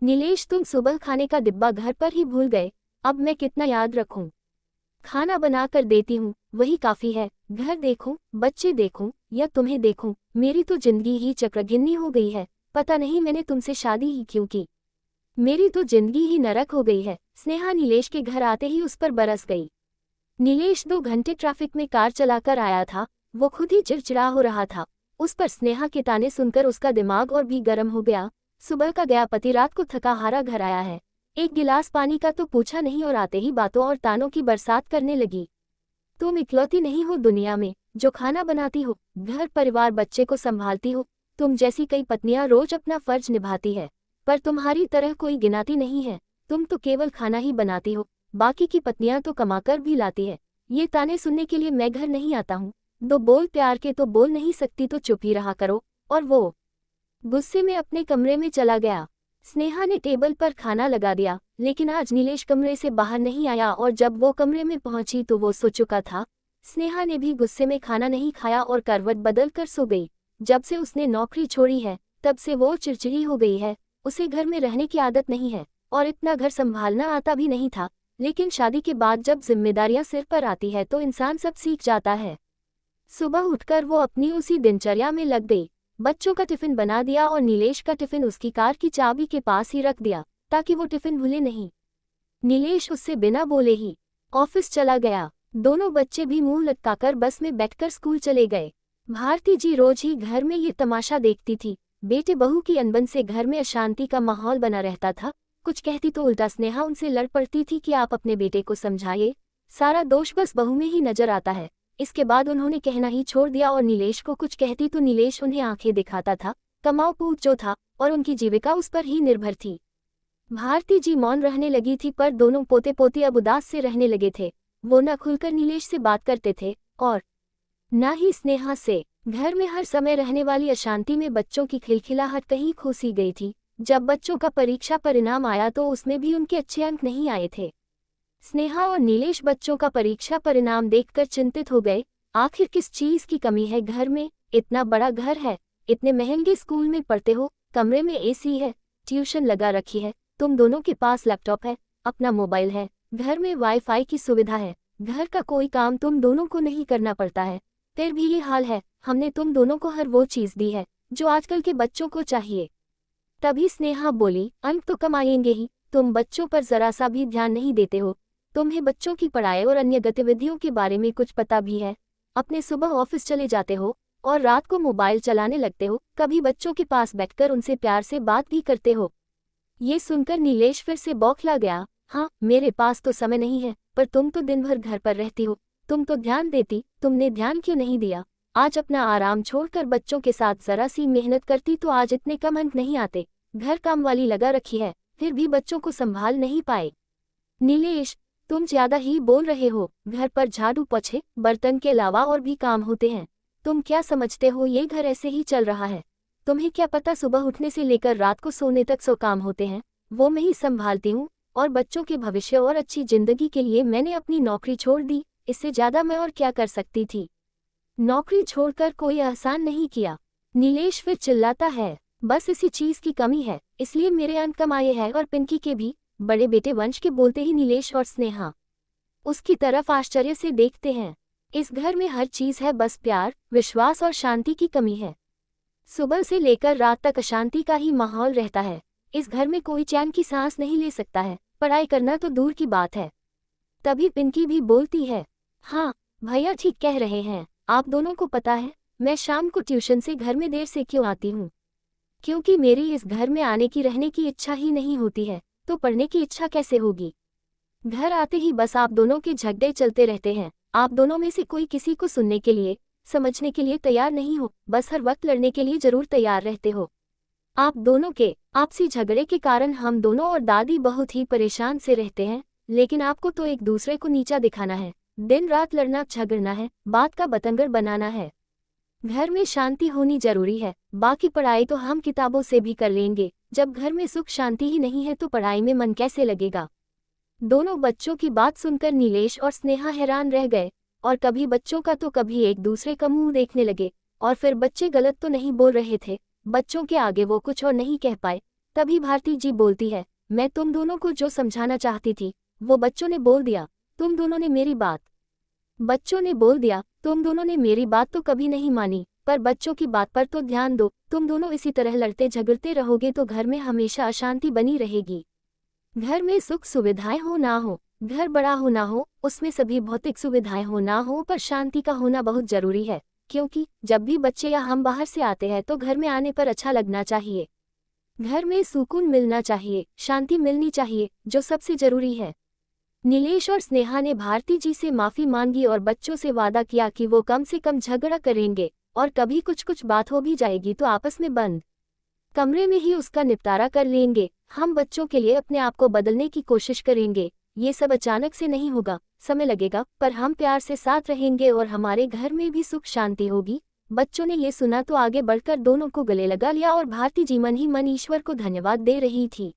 नीलेश, तुम सुबह खाने का डिब्बा घर पर ही भूल गए। अब मैं कितना याद रखूं? खाना बना कर देती हूँ, वही काफी है। घर देखूं, बच्चे देखूं या तुम्हें देखूं, मेरी तो जिंदगी ही चक्रघिन्नी हो गई है। पता नहीं मैंने तुमसे शादी ही क्यों की। मेरी तो जिंदगी ही नरक हो गई है। स्नेहा नीलेश के घर आते ही उस पर बरस गई। नीलेश 2 घंटे ट्रैफिक में कार चलाकर आया था। वो खुद ही चिड़चिड़ा हो रहा था। उस पर स्नेहा के ताने सुनकर उसका दिमाग और भी गर्म हो गया। सुबह का गया पति रात को थका हारा घर आया है। एक गिलास पानी का तो पूछा नहीं और आते ही बातों और तानों की बरसात करने लगी। तुम इकलौती नहीं हो दुनिया में जो खाना बनाती हो, घर परिवार बच्चे को संभालती हो। तुम जैसी कई पत्नियां रोज अपना फर्ज निभाती है, पर तुम्हारी तरह कोई गिनाती नहीं है। तुम तो केवल खाना ही बनाती हो, बाकी की पत्नियां तो कमाकर भी लाती है। ये ताने सुनने के लिए मैं घर नहीं आता हूँ। 2 बोल प्यार के तो बोल नहीं सकती तो चुप ही रहा करो। और वो गुस्से में अपने कमरे में चला गया। स्नेहा ने टेबल पर खाना लगा दिया, लेकिन आज नीलेश कमरे से बाहर नहीं आया और जब वो कमरे में पहुंची तो वो सो चुका था। स्नेहा ने भी गुस्से में खाना नहीं खाया और करवट बदल कर सो गई। जब से उसने नौकरी छोड़ी है तब से वो चिड़चिड़ी हो गई है। उसे घर में रहने की आदत नहीं है और इतना घर संभालना आता भी नहीं था, लेकिन शादी के बाद जब जिम्मेदारियां सिर पर आती है तो इंसान सब सीख जाता है। सुबह उठकर वो अपनी उसी दिनचर्या में लग गई। बच्चों का टिफिन बना दिया और नीलेश का टिफिन उसकी कार की चाबी के पास ही रख दिया ताकि वो टिफिन भूले नहीं। नीलेश उससे बिना बोले ही ऑफिस चला गया। दोनों बच्चे भी मुंह लटकाकर बस में बैठकर स्कूल चले गए। भारती जी रोज ही घर में ये तमाशा देखती थी। बेटे बहू की अनबन से घर में अशांति का माहौल बना रहता था। कुछ कहती तो उल्टा स्नेहा उनसे लड़ पड़ती थी कि आप अपने बेटे को समझाइए, सारा दोष बस बहू में ही नजर आता है। इसके बाद उन्होंने कहना ही छोड़ दिया और नीलेश को कुछ कहती तो नीलेश उन्हें आंखें दिखाता था। कमाऊ पूत जो था और उनकी जीविका उस पर ही निर्भर थी। भारती जी मौन रहने लगी थी, पर दोनों पोते पोती अब उदास से रहने लगे थे। वो न खुलकर नीलेश से बात करते थे और न ही स्नेहा से। घर में हर समय रहने वाली अशांति में बच्चों की खिलखिलाहट कहीं खो सी गई थी। जब बच्चों का परीक्षा परिणाम आया तो उसमें भी उनके अच्छे अंक नहीं आए थे। स्नेहा और नीलेश बच्चों का परीक्षा परिणाम देखकर चिंतित हो गए। आखिर किस चीज की कमी है घर में? इतना बड़ा घर है, इतने महंगे स्कूल में पढ़ते हो, कमरे में एसी है, ट्यूशन लगा रखी है, तुम दोनों के पास लैपटॉप है, अपना मोबाइल है, घर में वाईफाई की सुविधा है, घर का कोई काम तुम दोनों को नहीं करना पड़ता है, फिर भी ये हाल है। हमने तुम दोनों को हर वो चीज दी है जो आजकल के बच्चों को चाहिए। तभी स्नेहा बोली, अंक तो कम आएंगे ही, तुम बच्चों पर जरा सा भी ध्यान नहीं देते हो। तुम्हें बच्चों की पढ़ाई और अन्य गतिविधियों के बारे में कुछ पता भी है? अपने सुबह ऑफिस चले जाते हो और रात को मोबाइल चलाने लगते हो, कभी बच्चों के पास बैठकर उनसे प्यार से बात भी करते हो? ये सुनकर नीलेश फिर से बौखला गया। हाँ, मेरे पास तो समय नहीं है, पर तुम तो दिन भर घर पर रहती हो, तुम तो ध्यान देती, तुमने ध्यान क्यों नहीं दिया? आज अपना आराम छोड़कर बच्चों के साथ जरा सी मेहनत करती तो आज इतने कम अंक नहीं आते। घर काम वाली लगा रखी है, फिर भी बच्चों को संभाल नहीं पाए। नीलेश, तुम ज्यादा ही बोल रहे हो। घर पर झाड़ू पोछे बर्तन के अलावा और भी काम होते हैं। तुम क्या समझते हो ये घर ऐसे ही चल रहा है? तुम्हें क्या पता सुबह उठने से लेकर रात को सोने तक 100 काम होते हैं, वो मैं ही संभालती हूँ। और बच्चों के भविष्य और अच्छी जिंदगी के लिए मैंने अपनी नौकरी छोड़ दी, इससे ज्यादा मैं और क्या कर सकती थी? नौकरी छोड़कर कोई एहसान नहीं किया। नीलेश फिर चिल्लाता है, बस इसी चीज की कमी है, इसलिए मेरे अंक कम आए हैं और पिंकी के भी। बड़े बेटे वंश के बोलते ही नीलेश और स्नेहा उसकी तरफ आश्चर्य से देखते हैं। इस घर में हर चीज है, बस प्यार, विश्वास और शांति की कमी है। सुबह से लेकर रात तक अशांति का ही माहौल रहता है। इस घर में कोई चैन की सांस नहीं ले सकता है, पढ़ाई करना तो दूर की बात है। तभी पिंकी भी बोलती है, हाँ भैया ठीक कह रहे हैं। आप दोनों को पता है मैं शाम को ट्यूशन से घर में देर से क्यों आती हूँ? क्योंकि मेरी इस घर में आने की रहने की इच्छा ही नहीं होती है, तो पढ़ने की इच्छा कैसे होगी? घर आते ही बस आप दोनों के झगड़े चलते रहते हैं। आप दोनों में से कोई किसी को सुनने के लिए, समझने के लिए तैयार नहीं हो, बस हर वक्त लड़ने के लिए जरूर तैयार रहते हो। आप दोनों के आपसी झगड़े के कारण हम दोनों और दादी बहुत ही परेशान से रहते हैं, लेकिन आपको तो एक दूसरे को नीचा दिखाना है, दिन रात लड़ना झगड़ना है, बात का बतंगड़ बनाना है। घर में शांति होनी जरूरी है, बाकी पढ़ाई तो हम किताबों से भी कर लेंगे। जब घर में सुख शांति ही नहीं है तो पढ़ाई में मन कैसे लगेगा? दोनों बच्चों की बात सुनकर नीलेश और स्नेहा हैरान रह गए और कभी बच्चों का तो कभी एक दूसरे का मुंह देखने लगे। और फिर बच्चे गलत तो नहीं बोल रहे थे, बच्चों के आगे वो कुछ और नहीं कह पाए। तभी भारती जी बोलती है, मैं तुम दोनों को जो समझाना चाहती थी वो बच्चों ने बोल दिया, तुम दोनों ने मेरी बात। बच्चों ने बोल दिया, तुम दोनों ने मेरी बात तो कभी नहीं मानी, पर बच्चों की बात पर तो ध्यान दो, तुम दोनों इसी तरह लड़ते झगड़ते रहोगे तो घर में हमेशा अशांति बनी रहेगी। घर में सुख सुविधाएं हो ना हो, घर बड़ा हो ना हो, उसमें सभी भौतिक सुविधाएं हो ना हो, पर शांति का होना बहुत जरूरी है, क्योंकि जब भी बच्चे या हम बाहर से आते हैं तो घर में आने पर अच्छा लगना चाहिए, घर में सुकून मिलना चाहिए, शांति मिलनी चाहिए, जो सबसे जरूरी है। नीलेश और स्नेहा ने भारती जी से माफी मांगी और बच्चों से वादा किया कि वो कम से कम झगड़ा करेंगे, और कभी कुछ कुछ बात हो भी जाएगी तो आपस में बंद कमरे में ही उसका निपटारा कर लेंगे। हम बच्चों के लिए अपने आप को बदलने की कोशिश करेंगे, ये सब अचानक से नहीं होगा, समय लगेगा, पर हम प्यार से साथ रहेंगे और हमारे घर में भी सुख शांति होगी। बच्चों ने ये सुना तो आगे बढ़कर दोनों को गले लगा लिया और भारती जी मन ही मन ईश्वर को धन्यवाद दे रही थी।